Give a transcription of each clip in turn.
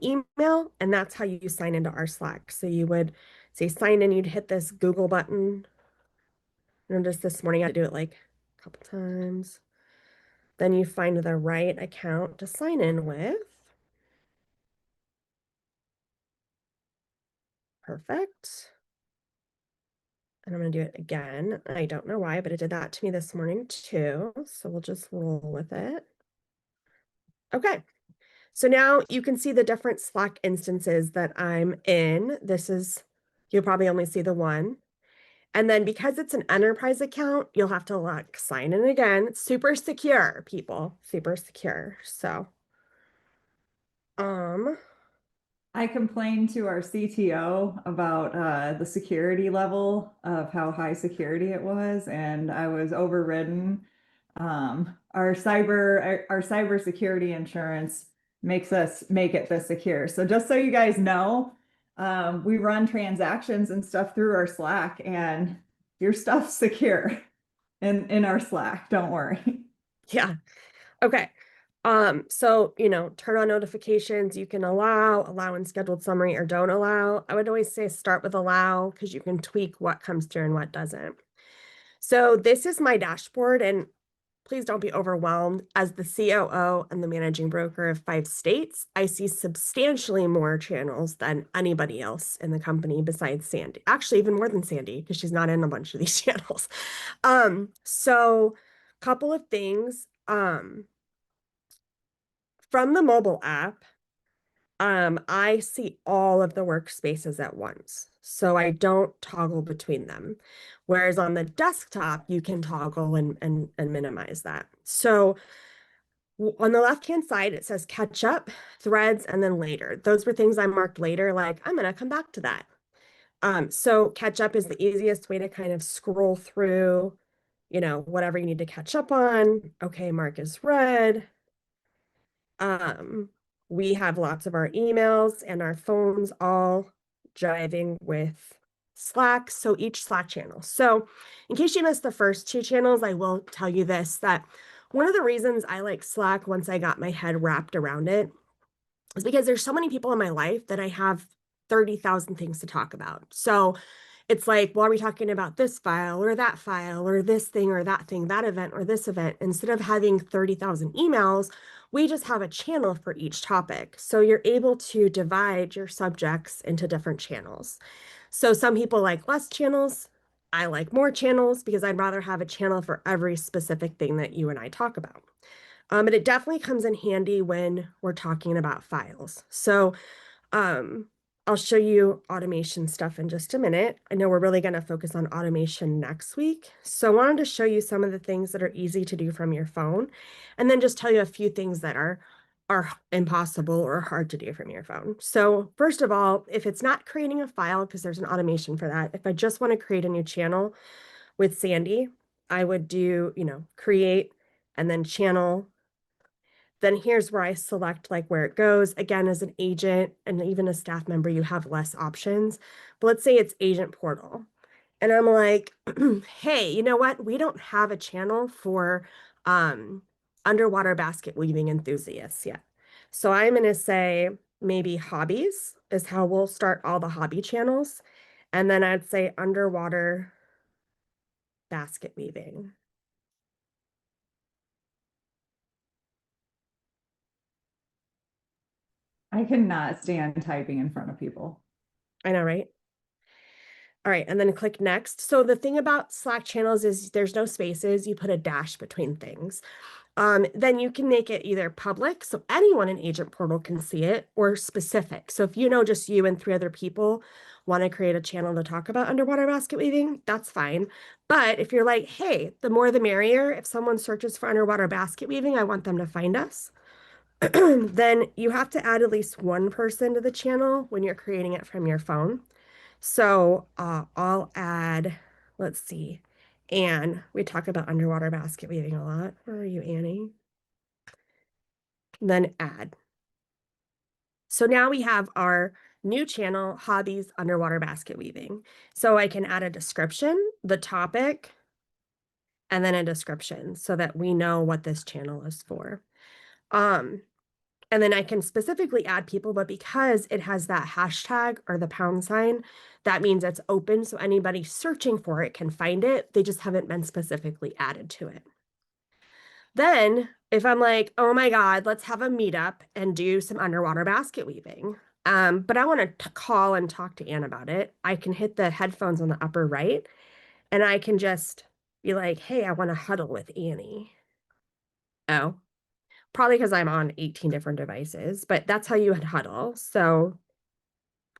email, and that's how you sign into our Slack. So you would say sign in, you'd hit this Google button. And just this morning, I had to do it like a couple times. Then you find the right account to sign in with. Perfect. And I'm going to do it again. I don't know why, but it did that to me this morning too. So we'll just roll with it. Okay. So now you can see the different Slack instances that I'm in. You'll probably only see the one. And then because it's an enterprise account, you'll have to like sign in again. It's super secure, people, super secure. So, um, I complained to our CTO about the security level of how high security it was, and I was overridden. Our cyber security insurance makes us make it this secure. So just so you guys know, we run transactions and stuff through our Slack, and your stuff's secure in our Slack. Don't worry. yeah. Okay. So, turn on notifications. You can allow in scheduled summary or don't allow. I would always say start with allow because you can tweak what comes through and what doesn't. So this is my dashboard, and please don't be overwhelmed. As the COO and the managing broker of 5 states, I see substantially more channels than anybody else in the company besides Sandy. Actually, even more than Sandy, because she's not in a bunch of these channels. So couple of things. From the mobile app, I see all of the workspaces at once. So I don't toggle between them. Whereas on the desktop, you can toggle and minimize that. So on the left-hand side, it says catch up, threads, and then later. Those were things I marked later, like I'm gonna come back to that. So catch up is the easiest way to kind of scroll through, whatever you need to catch up on. Okay, mark is read. Um, we have lots of our emails and our phones all driving with Slack. So each Slack channel. So in case you missed the first 2 channels, I will tell you this, that one of the reasons I like Slack once I got my head wrapped around it is because there's so many people in my life that I have 30,000 things to talk about. So it's like, well, are we talking about this file or this thing or that thing, that event or this event? Instead of having 30,000 emails, we just have a channel for each topic. So you're able to divide your subjects into different channels. So some people like less channels. I like more channels because I'd rather have a channel for every specific thing that you and I talk about. But it definitely comes in handy when we're talking about files. So um, I'll show you automation stuff in just a minute. I know we're really going to focus on automation next week. So I wanted to show you some of the things that are easy to do from your phone, and then just tell you a few things that are impossible or hard to do from your phone. So first of all, if it's not creating a file, because there's an automation for that, if I just want to create a new channel with Sandy, I would do, create and then channel. Then here's where I select like where it goes. Again, as an agent and even a staff member, you have less options. But let's say it's agent portal. And I'm like, hey, you know what? We don't have a channel for um, underwater basket weaving enthusiasts yet. So I'm going to say maybe hobbies is how we'll start all the hobby channels. And then I'd say underwater basket weaving. I cannot stand typing in front of people. I know, right? All right, and then click next. So the thing about Slack channels is there's no spaces. You put a dash between things. Then you can make it either public, so anyone in Agent Portal can see it, or specific. So if just you and 3 other people want to create a channel to talk about underwater basket weaving, that's fine. But if you're like, hey, the more the merrier, if someone searches for underwater basket weaving, I want them to find us, then you have to add at least one person to the channel when you're creating it from your phone. So I'll add, let's see, Anne. We talk about underwater basket weaving a lot. Where are you, Annie? Then add. So now we have our new channel, Hobbies Underwater Basket Weaving. So I can add a description, the topic, and then a description so that we know what this channel is for. Um, And then I can specifically add people, but because it has that hashtag or the pound sign, that means it's open. So anybody searching for it can find it. They just haven't been specifically added to it. Then, if I'm like, oh my God, let's have a meetup and do some underwater basket weaving. But I want to call and talk to Anne about it. I can hit the headphones on the upper right and I can just be like, hey, I want to huddle with Annie. Oh, probably because I'm on 18 different devices, but that's how you would huddle. So,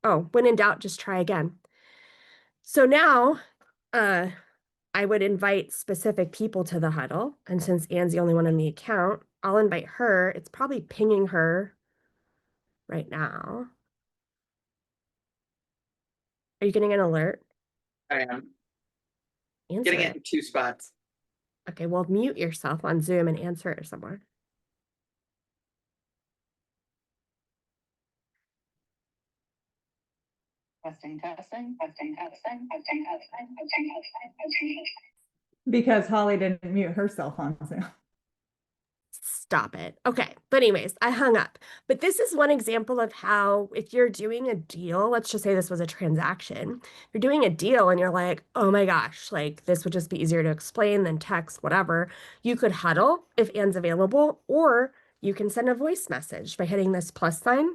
oh, when in doubt, just try again. So now, uh, I would invite specific people to the huddle. And since Anne's the only one on the account, I'll invite her. It's probably pinging her right now. Are you getting an alert? I am Answer getting it it. in two spots. Okay, well, mute yourself on Zoom and answer it somewhere. Testing. Because Holly didn't mute herself on Zoom. Stop it. Okay. But anyways, I hung up. But this is one example of how if you're doing a deal, let's just say this was a transaction. You're doing a deal and you're like, oh my gosh, like this would just be easier to explain than text, whatever. You could huddle if Anne's available, or you can send a voice message by hitting this plus sign.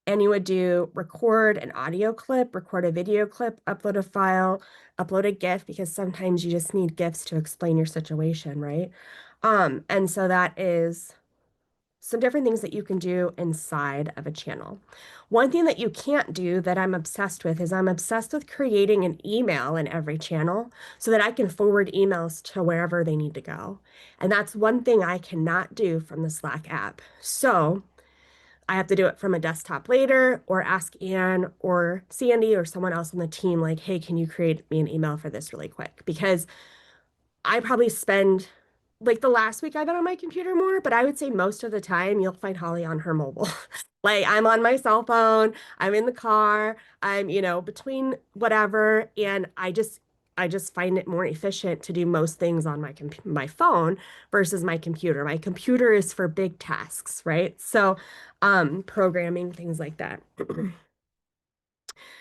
And you would do record an audio clip, record a video clip, upload a file, upload a GIF, because sometimes you just need GIFs to explain your situation, right? And so that is some different things that you can do inside of a channel. One thing that you can't do that I'm obsessed with is I'm obsessed with creating an email in every channel so that I can forward emails to wherever they need to go. And that's one thing I cannot do from the Slack app. So I have to do it from a desktop later, or ask Anne or Sandy or someone else on the team, like, hey, can you create me an email for this really quick? Because I probably spend like the last week I've been on my computer more, but I would say most of the time you'll find Holly on her mobile. Like I'm on my cell phone, I'm in the car, I'm, between whatever, and I just find it more efficient to do most things on my phone versus my computer. My computer is for big tasks, right? So, programming, things like that.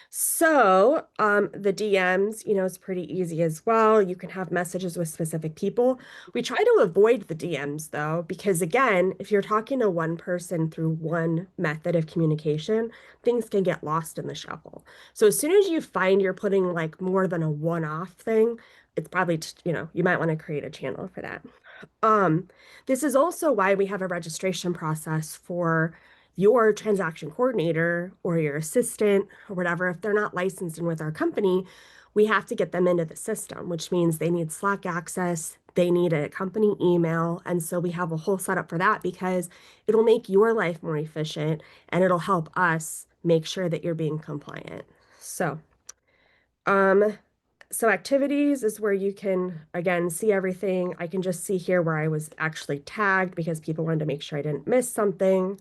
So, the DMs, is pretty easy as well. You can have messages with specific people. We try to avoid the DMs though, because again, if you're talking to one person through one method of communication, things can get lost in the shuffle. So as soon as you find you're putting like more than a one-off thing, it's probably, you might want to create a channel for that. Um, this is also why we have a registration process for your transaction coordinator or your assistant or whatever. If they're not licensed and with our company, we have to get them into the system, which means they need Slack access, they need a company email. And so we have a whole setup for that because it'll make your life more efficient and it'll help us make sure that you're being compliant. So, um, so activities is where you can, again, see everything. I can just see here where I was actually tagged because people wanted to make sure I didn't miss something.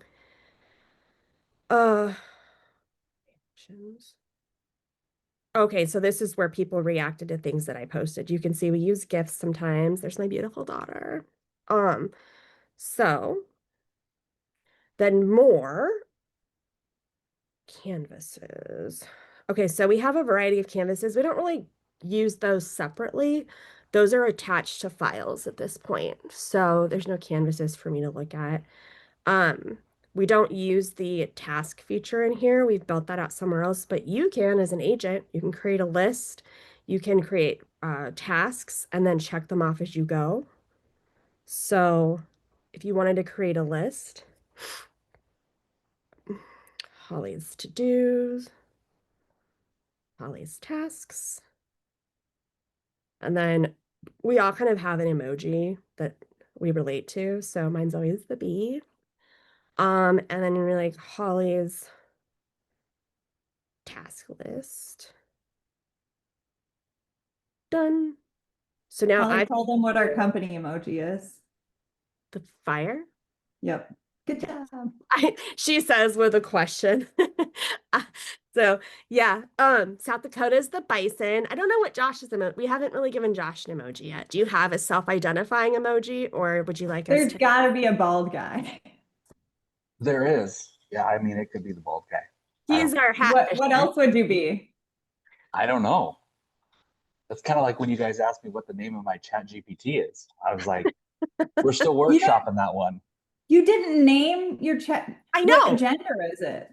Uh, actions. Okay, so this is where people reacted to things that I posted. You can see we use GIFs sometimes. There's my beautiful daughter. Um, so then more canvases. Okay, so we have a variety of canvases. We don't really use those separately. Those are attached to files at this point. So there's no canvases for me to look at. Um, we don't use the task feature in here. We've built that out somewhere else, but you can, as an agent, you can create a list. You can create tasks and then check them off as you go. So if you wanted to create a list, Holly's to-dos, Holly's tasks, and then we all kind of have an emoji that we relate to. So mine's always the bee. And then you're like Holly's task list. Done. So now Holly, I've tell them what our company emoji is. the fire. Yep. Good job. She says with a question. So yeah, South Dakota is the bison. I don't know what Josh's emoji. We haven't really given Josh an emoji yet. Do you have a self-identifying emoji, or would you like us There's to? got to be a bald guy. There is. Yeah, I mean, it could be the bald guy. I He's don't, our What hatfisher. else would you be? I don't know. That's kind of like when you guys asked me what the name of my chat GPT is. I was like, we're still You know, workshopping that one. you didn't name your chat. I What know. gender is it?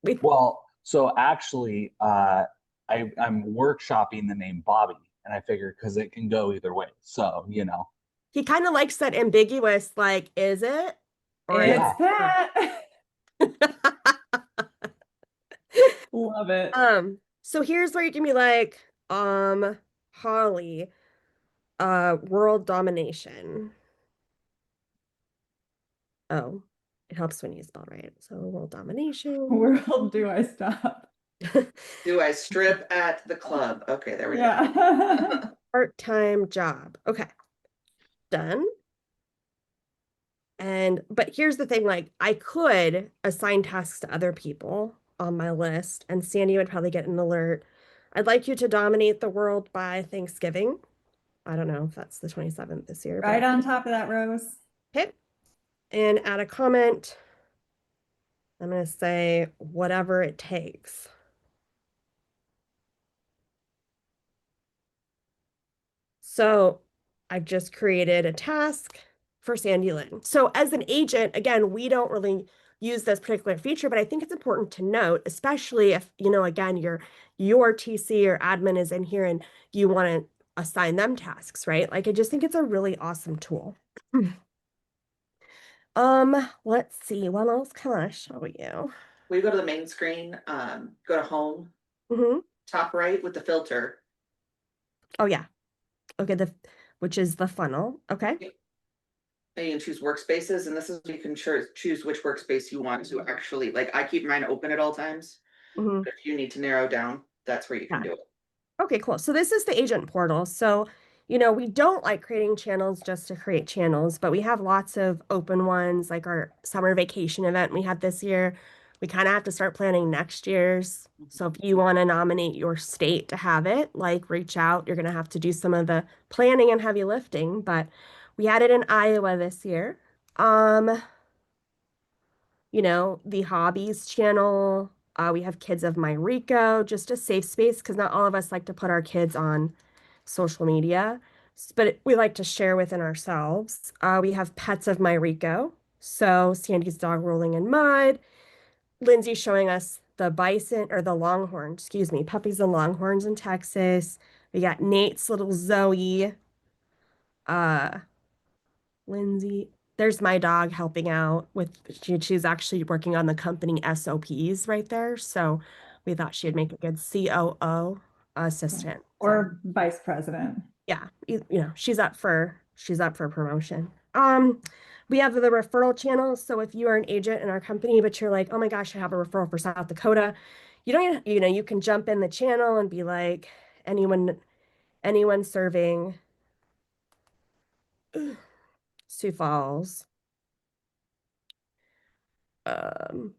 We, Well, so actually, I'm workshopping the name Bobby, and I figured because it can go either way. So, he kind of likes that ambiguous, like, is it or is It's yeah. Pat. it? Love it. So here's where you can be like, Holly, world domination. Oh, it helps when you spell right. So world domination. Where do I stop? Do I strip at the club? Okay, there we go. Yeah. Part-time job. Okay, done. But here's the thing, like I could assign tasks to other people on my list, and Sandy would probably get an alert. I'd like you to dominate the world by Thanksgiving. I don't know if that's the 27th this year, but Right on top of that, Rose. okay. And add a comment. I'm going to say whatever it takes. So I've just created a task for Sandy Lynn. So as an agent, again, we don't really use this particular feature, but I think it's important to note, especially if, again, your TC or admin is in here and you want to assign them tasks, right? Like I just think it's a really awesome tool. Let's see, what else can I show you? We go to the main screen, go to home, Mm-hmm. top right with the filter. Oh yeah. Okay, which is the funnel. Okay. And you can choose workspaces, and this is you can choose which workspace you want to actually, like I keep mine open at all times. Mm-hmm. If you need to narrow down, that's where you can do it. Okay, cool. So this is the agent portal. So, we don't like creating channels just to create channels, but we have lots of open ones, like our summer vacation event we had this year. We kind of have to start planning next year's. So if you want to nominate your state to have it, like reach out. You're going to have to do some of the planning and heavy lifting, but we had it in Iowa this year. The hobbies channel. We have Kids of My Rico, just a safe space because not all of us like to put our kids on social media, but we like to share within ourselves. We have Pets of My Rico. So Sandy's dog rolling in mud. Lindsay showing us the bison or the longhorn, excuse me, puppies and longhorns in Texas. We got Nate's little Zoe. Uh, Lindsay, there's my dog helping out with, she's actually working on the company SOPs right there. So we thought she'd make a good COO assistant. So Or vice president. yeah, she's up for promotion. We have the referral channel. So if you are an agent in our company, but you're like, oh my gosh, I have a referral for South Dakota, you don't, you can jump in the channel and be like, anyone serving Sioux Falls. Um,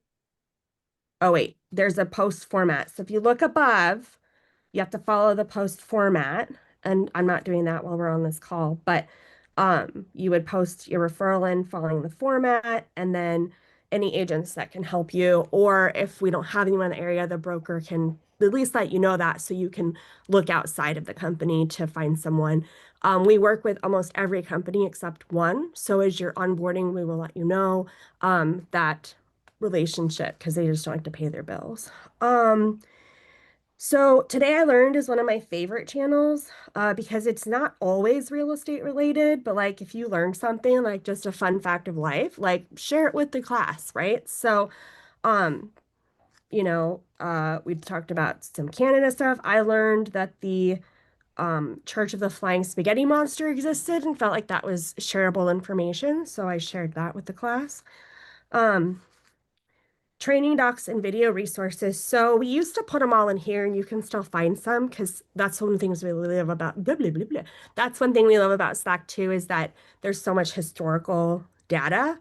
oh wait, there's a post format. So if you look above, you have to follow the post format. And I'm not doing that while we're on this call, but you would post your referral in following the format, and then any agents that can help you, or if we don't have anyone in the area, the broker can at least let you know that so you can look outside of the company to find someone. We work with almost every company except one. So as you're onboarding, we will let you know that relationship because they just don't like to pay their bills. So Today I Learned is one of my favorite channels because it's not always real estate related, but like if you learn something like just a fun fact of life, like share it with the class, right? So, um, we talked about some Canada stuff. I learned that the Church of the Flying Spaghetti Monster existed and felt like that was shareable information, so I shared that with the class. Um, Training docs and video resources. So we used to put them all in here and you can still find some because that's one of the things we love about blah, blah, blah, blah. That's one thing we love about Slack too, is that there's so much historical data.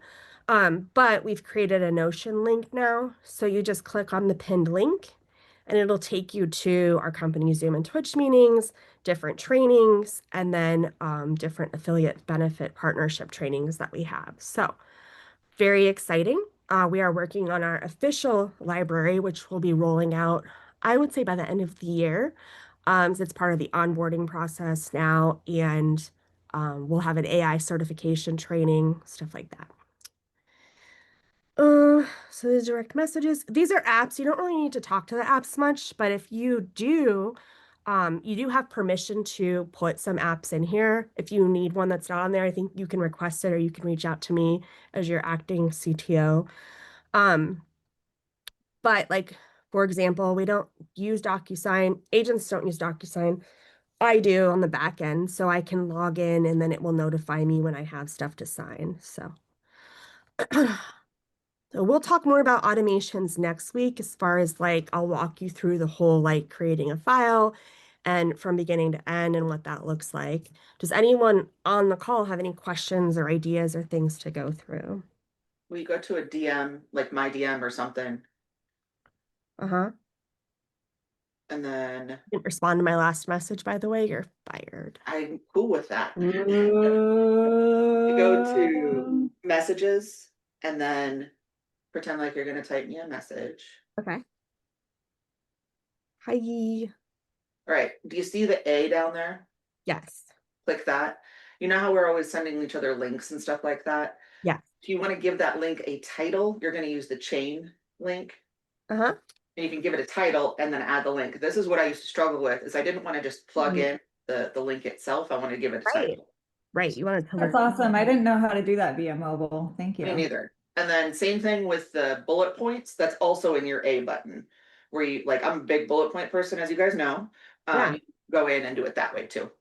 But we've created a Notion link now. So you just click on the pinned link and it'll take you to our company Zoom and Twitch meetings, different trainings, and then different affiliate benefit partnership trainings that we have. So very exciting. We are working on our official library, which will be rolling out, I would say, by the end of the year. So it's part of the onboarding process now, and we'll have an AI certification training, stuff like that. So the direct messages, these are apps. You don't really need to talk to the apps much, but if you do, you do have permission to put some apps in here. If you need one that's not on there, I think you can request it or you can reach out to me as your acting CTO. But like, for example, we don't use DocuSign. Agents don't use DocuSign. I do on the back end, so I can log in and then it will notify me when I have stuff to sign. So So we'll talk more about automations next week as far as like, I'll walk you through the whole like creating a file and from beginning to end and what that looks like. Does anyone on the call have any questions or ideas or things to go through? We go to a DM, like my DM or something, Uh-huh. and then Didn't respond to my last message, by the way, you're fired. I'm cool with that. You go to messages and then pretend like you're gonna type me a message. Okay. Hi. All right, do you see the A down there? Yes. Click that. You know how we're always sending each other links and stuff like that? Yes. If you want to give that link a title, you're going to use the chain link. Uh-huh. And you can give it a title and then add the link. This is what I used to struggle with, is I didn't want to just plug in the link itself. I wanted to give it a Right. title. Right. You wanted to That's look. awesome. I didn't know how to do that via mobile. Thank Me you. neither. And then same thing with the bullet points. That's also in your A button, where you like, I'm a big bullet point person, as you guys know. Yeah. You go in and do it that way too.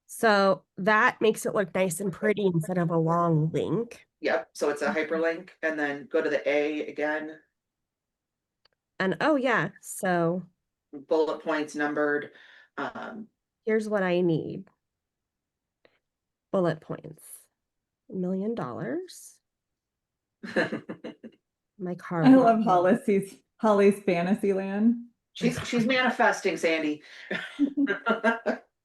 So that makes it look nice and pretty instead of a long link. Yep. So it's a hyperlink, and then go to the A again. And oh yeah, so Bullet points numbered. here's what I need. Bullet points. $1 million. My car. I love Holly's fantasy land. She's manifesting, Sandy.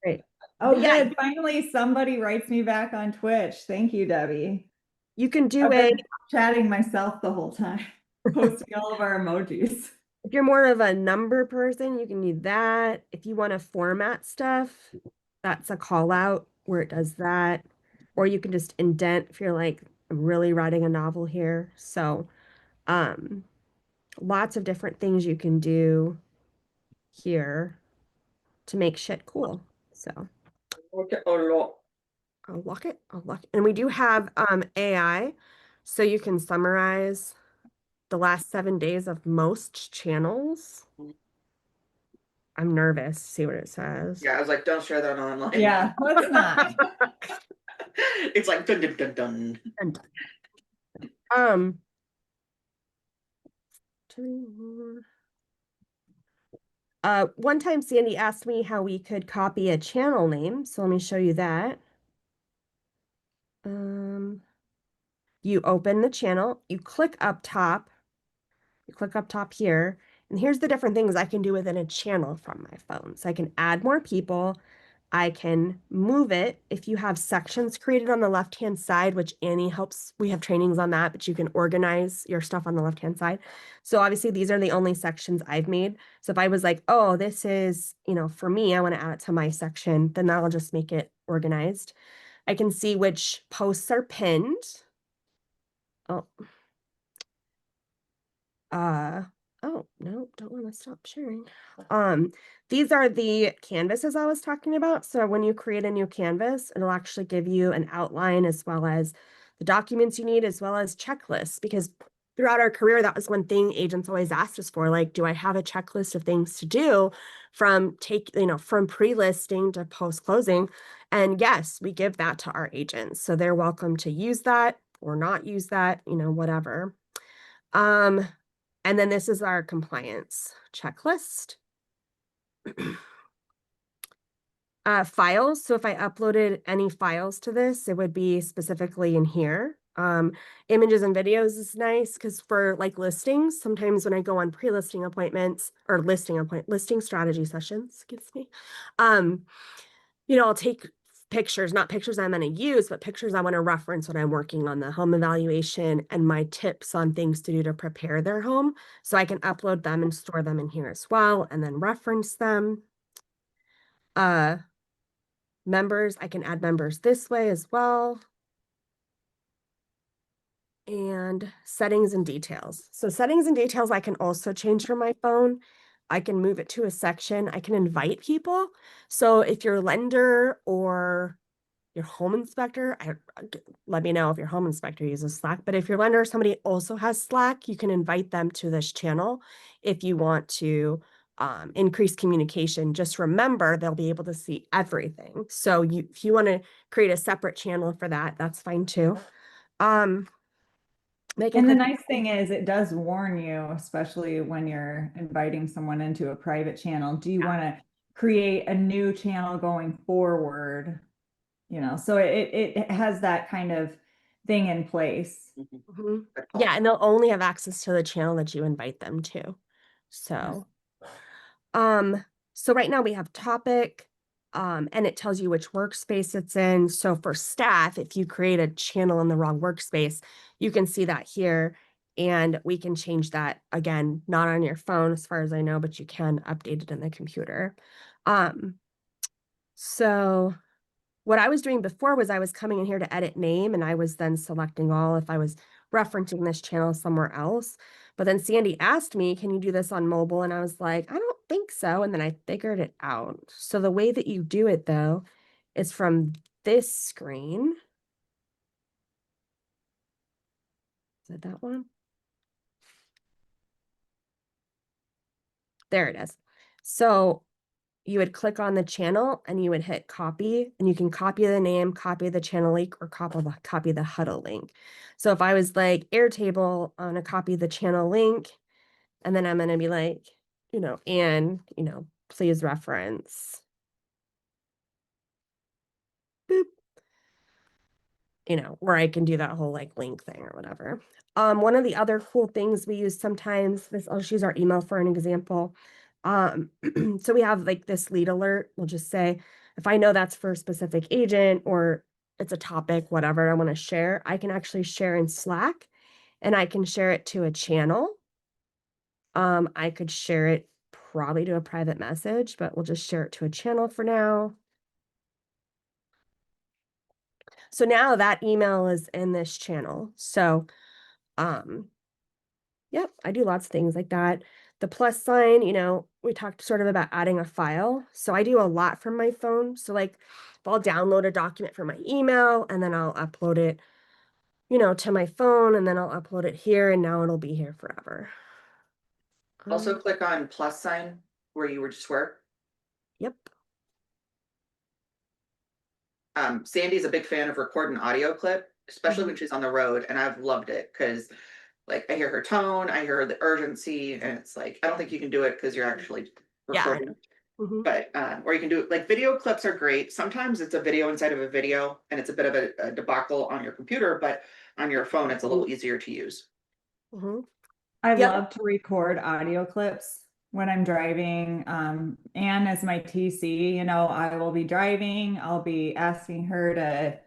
Great. Oh, Yeah. good. Finally, somebody writes me back on Twitch. Thank you, Debbie. You can do I've a, been chatting myself the whole time, posting all of our emojis. if you're more of a number person, you can do that. If you want to format stuff, that's a call out where it does that. Or you can just indent if you're like, I'm really writing a novel here. So, lots of different things you can do here to make shit cool. So Okay. Oh, I'll lock it. I'll lock it. And we do have AI, so you can summarize the last 7 days of most channels. I'm nervous to see what it says. yeah, I was like, don't share that online. Yeah, let's not. It's like dun dun dun dun. And um one time Sandy asked me how we could copy a channel name, so let me show you that. You open the channel, you click up top here, and here's the different things I can do within a channel from my phone. So I can add more people, I can move it. If you have sections created on the left-hand side, which Annie helps, we have trainings on that, but you can organize your stuff on the left-hand side. So obviously these are the only sections I've made. So if I was like, oh, this is, for me, I want to add it to my section, then that'll just make it organized. I can see which posts are pinned. Oh. Oh, no, don't want to stop sharing. These are the canvases I was talking about. So when you create a new canvas, it'll actually give you an outline as well as the documents you need, as well as checklists, because throughout our career, that was one thing agents always asked us for, like, do I have a checklist of things to do from from pre-listing to post-closing? And yes, we give that to our agents. So they're welcome to use that or not use that, whatever. And then this is our compliance checklist. Files. So if I uploaded any files to this, it would be specifically in here. Images and videos is nice because for like listings, sometimes when I go on pre-listing appointments or listing strategy sessions, excuse me, I'll take pictures, not pictures I'm going to use, but pictures I want to reference when I'm working on the home evaluation and my tips on things to do to prepare their home. So I can upload them and store them in here as well, and then reference them. Members, I can add members this way as well. And settings and details. So settings and details I can also change from my phone. I can move it to a section. I can invite people. So if your lender or your home inspector, let me know if your home inspector uses Slack. But if your lender or somebody also has Slack, you can invite them to this channel if you want to increase communication. Just remember, they'll be able to see everything. So if you want to create a separate channel for that, that's fine too. And the nice thing is it does warn you, especially when you're inviting someone into a private channel. Do you want to create a new channel going forward? So it has that kind of thing in place. Mhm. Yeah, and they'll only have access to the channel that you invite them to. So right now we have topic, and it tells you which workspace it's in. So for staff, if you create a channel in the wrong workspace, you can see that here, and we can change that again, not on your phone as far as I know, but you can update it in the computer. So what I was doing before was I was coming in here to edit name, and I was then selecting all if I was referencing this channel somewhere else. But then Sandy asked me, can you do this on mobile? And I was like, I don't think so. And then I figured it out. So the way that you do it though, is from this screen. Is it that one? There it is. So you would click on the channel and you would hit copy, and you can copy the name, copy the channel link, or copy the huddle link. So if I was like Airtable, I'm gonna copy the channel link, and then I'm gonna be like, please reference, boop, where I can do that whole like link thing or whatever. One of the other cool things we use sometimes, I'll just use our email for an example. So we have like this lead alert. We'll just say, if I know that's for a specific agent or it's a topic, whatever I want to share, I can actually share in Slack, and I can share it to a channel. I could share it probably to a private message, but we'll just share it to a channel for now. So now that email is in this channel. So, yep, I do lots of things like that. The plus sign, we talked sort of about adding a file. So I do a lot from my phone. So like if I'll download a document from my email and then I'll upload it, to my phone, and then I'll upload it here, and now it'll be here forever. Also click on plus sign where you just were. Yep. Sandy's a big fan of recording audio clip, especially when she's on the road, and I've loved it because like I hear her tone, I hear the urgency, and it's like I don't think you can do it because you're actually recording. But or you can do it like video clips are great. Sometimes it's a video inside of a video and it's a bit of a debacle on your computer, but on your phone it's a little easier to use. I love to record audio clips when I'm driving. Anne is my TC, I will be driving, I'll be asking her to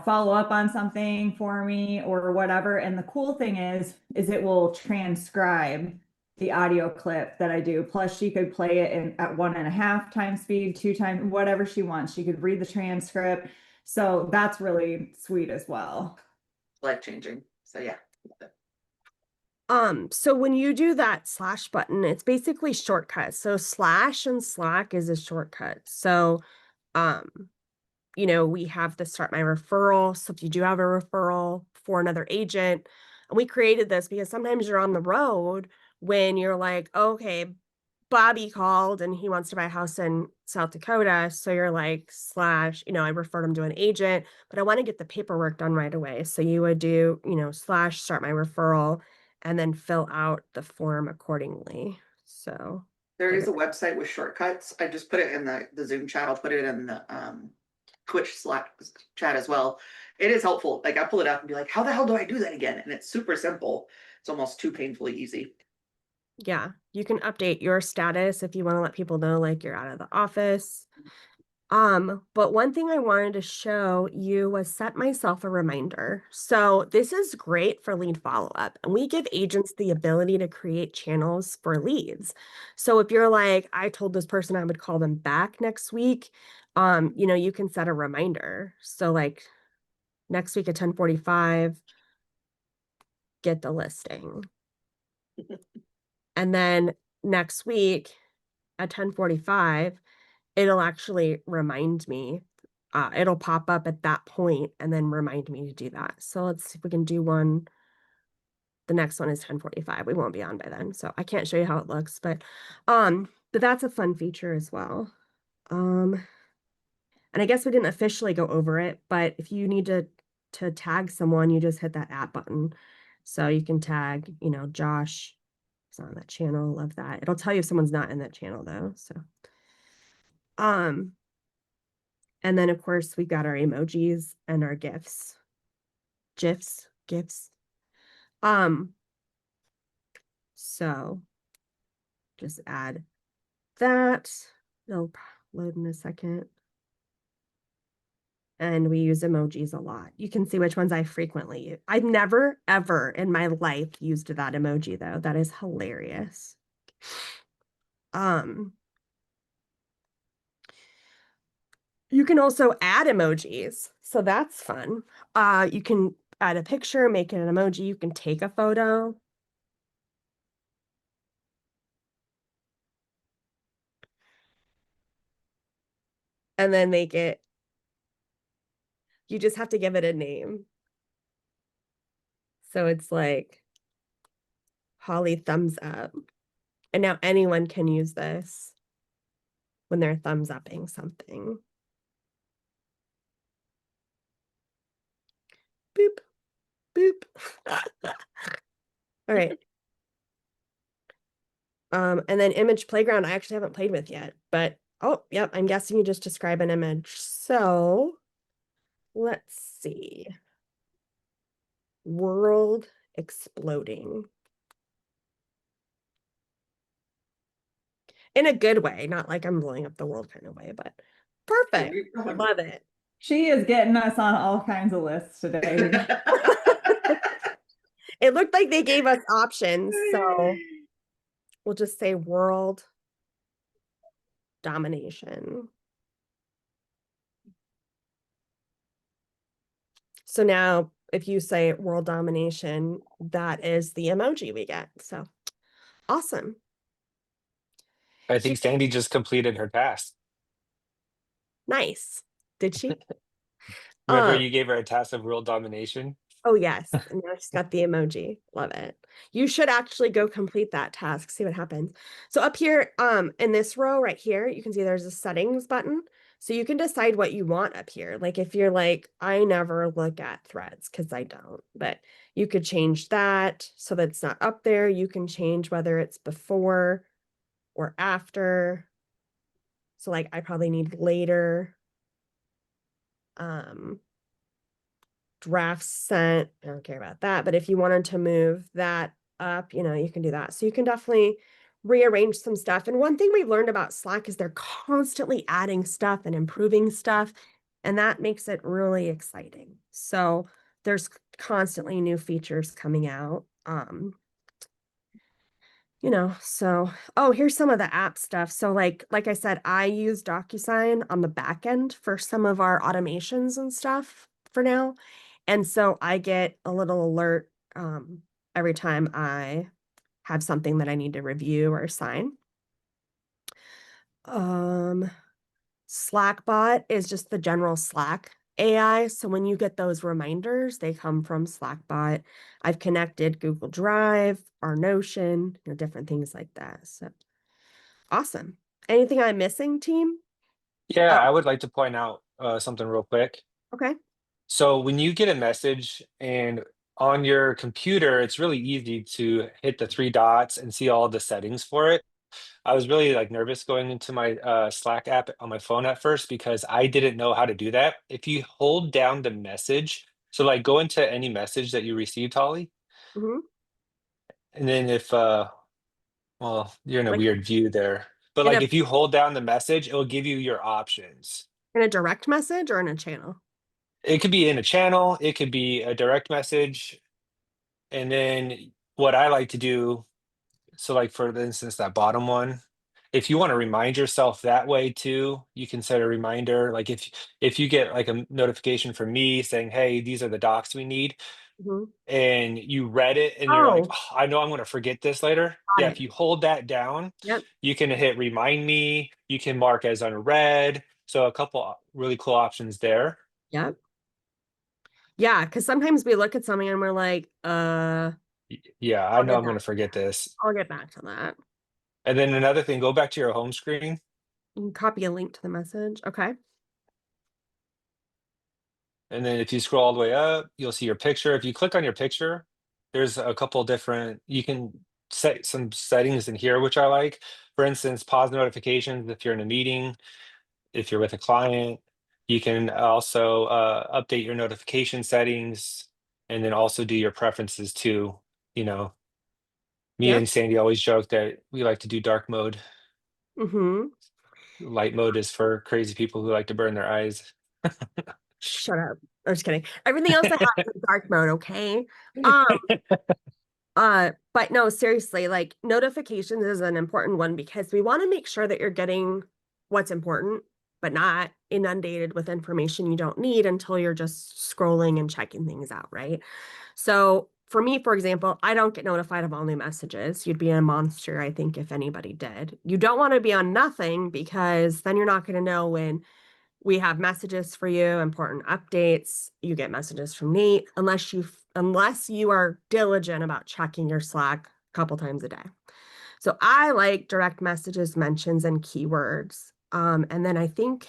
follow up on something for me or whatever. And the cool thing is it will transcribe the audio clip that I do. Plus she could play it at 1.5 times speed, 2 times, whatever she wants. She could read the transcript. So that's really sweet as well. Life changing. So yeah. So when you do that slash button, it's basically shortcuts. So slash and Slack is a shortcut. So, we have the start my referral. So if you do have a referral for another agent, and we created this because sometimes you're on the road when you're like, okay, Bobby called and he wants to buy a house in South Dakota. So you're like, slash, I referred him to an agent, but I want to get the paperwork done right away. So you would do, slash start my referral and then fill out the form accordingly. So there is a website with shortcuts. I just put it in the Zoom chat. I'll put it in the Twitch Slack chat as well. It is helpful. Like I pull it up and be like, how the hell do I do that again? And it's super simple. It's almost too painfully easy. Yeah, you can update your status if you want to let people know like you're out of the office. But one thing I wanted to show you was set myself a reminder. So this is great for lead follow-up, and we give agents the ability to create channels for leads. So if you're like, I told this person I would call them back next week, you can set a reminder. So like next week at 10:45, get the listing. And then next week at 10:45, it'll actually remind me. It'll pop up at that point and then remind me to do that. So let's see if we can do one. The next one is 10:45. We won't be on by then, so I can't show you how it looks, but that's a fun feature as well. And I guess we didn't officially go over it, but if you need to tag someone, you just hit that add button. So you can tag, Josh is on that channel. Love that. It'll tell you if someone's not in that channel though. So and then of course we've got our emojis and our GIFs. GIFs. So just add that. It'll load in a second. And we use emojis a lot. You can see which ones I frequently use. I've never, ever in my life used that emoji though. That is hilarious. You can also add emojis. So that's fun. You can add a picture, make it an emoji. You can take a photo. And then make it, you just have to give it a name. So it's like Holly thumbs up. And now anyone can use this when they're thumbs upping something. Boop, boop. All right. And then image playground, I actually haven't played with yet, but oh, yep, I'm guessing you just describe an image. So let's see. World exploding. In a good way, not like I'm blowing up the world kind of way, but perfect. Love it. She is getting us on all kinds of lists today. It looked like they gave us options, so we'll just say world domination. So now if you say world domination, that is the emoji we get. So awesome. I think Sandy just completed her task. Nice. Did she? Remember, you gave her a task of world domination? Oh yes, and now she's got the emoji. Love it. You should actually go complete that task, see what happens. So up here, in this row right here, you can see there's a settings button. So you can decide what you want up here. Like if you're like, I never look at threads because I don't, but you could change that so that it's not up there. You can change whether it's before or after. So like I probably need later. Drafts sent, I don't care about that, but if you wanted to move that up, you can do that. So you can definitely rearrange some stuff. And one thing we've learned about Slack is they're constantly adding stuff and improving stuff, and that makes it really exciting. So there's constantly new features coming out. So here's some of the app stuff. So like I said, I use DocuSign on the back end for some of our automations and stuff for now. And so I get a little alert every time I have something that I need to review or sign. Slackbot is just the general Slack AI. So when you get those reminders, they come from Slackbot. I've connected Google Drive, our Notion, different things like that. So awesome. Anything I'm missing, team? Yeah, I would like to point out something real quick. Okay. So when you get a message and on your computer, it's really easy to hit the three dots and see all the settings for it. I was really like nervous going into my Slack app on my phone at first because I didn't know how to do that. If you hold down the message, so like go into any message that you received, Holly, Hmm. and then if well, you're in a Like weird view there. But in like a if you hold down the message, it'll give you your options. in a direct message or in a channel? It could be in a channel, it could be a direct message, and then what I like to do, so like for instance, that bottom one, if you want to remind yourself that way too, you can set a reminder. Like if you get like a notification from me saying, "Hey, these are the docs we need," Hmm. and you read it and you're like, Oh, "Oh, I know I'm going to forget this later." got Yeah, it. if you hold that down, Yep. you can hit remind me, you can mark as unread. So a couple really cool options there. Yep. Yeah, because sometimes we look at something and we're like, Yeah, I I'll know get I'm going back. to forget this. I'll get back to that. And then another thing, go back to your home screen. You can copy a link to the message. Okay. And then if you scroll all the way up, you'll see your picture. If you click on your picture, there's a couple different, you can set some settings in here, which I like. For instance, pause notifications if you're in a meeting, if you're with a client. You can also update your notification settings and then also do your preferences too. You know, me Yep. and Sandy always joke that we like to do dark mode. Mm-hmm. Light mode is for crazy people who like to burn their eyes. Shut up. I'm just kidding. Everything else I have is dark mode, okay? Um, but no, seriously, like notifications is an important one because we want to make sure that you're getting what's important, but not inundated with information you don't need until you're just scrolling and checking things out, right? So for me, for example, I don't get notified of all new messages. You'd be a monster, I think, if anybody did. You don't want to be on nothing because then you're not going to know when we have messages for you, important updates. You get messages from Nate unless you are diligent about checking your Slack a couple times a day. So I like direct messages, mentions, and keywords. And then I think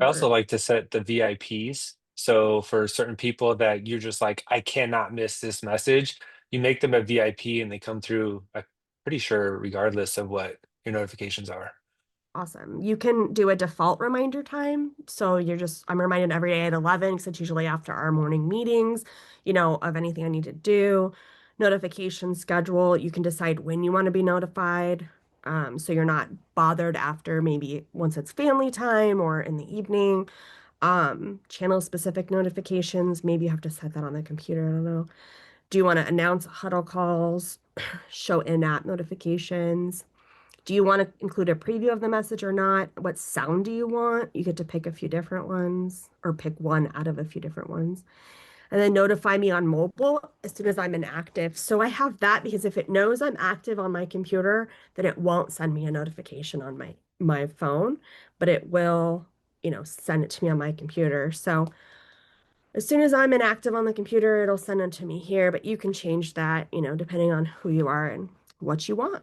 I also keyword. like to set the VIPs. So for certain people that you're just like, I cannot miss this message, you make them a VIP and they come through, I'm pretty sure, regardless of what your notifications are. Awesome. You can do a default reminder time. So I'm reminded every day at 11 because it's usually after our morning meetings, of anything I need to do. Notification schedule. You can decide when you want to be notified. So you're not bothered after maybe once it's family time or in the evening. Channel specific notifications. Maybe you have to set that on the computer. I don't know. Do you want to announce huddle calls, show in-app notifications? Do you want to include a preview of the message or not? What sound do you want? You get to pick a few different ones or pick one out of a few different ones. And then notify me on mobile as soon as I'm inactive. So I have that because if it knows I'm active on my computer, then it won't send me a notification on my phone, but it will, send it to me on my computer. So as soon as I'm inactive on the computer, it'll send it to me here, but you can change that, depending on who you are and what you want.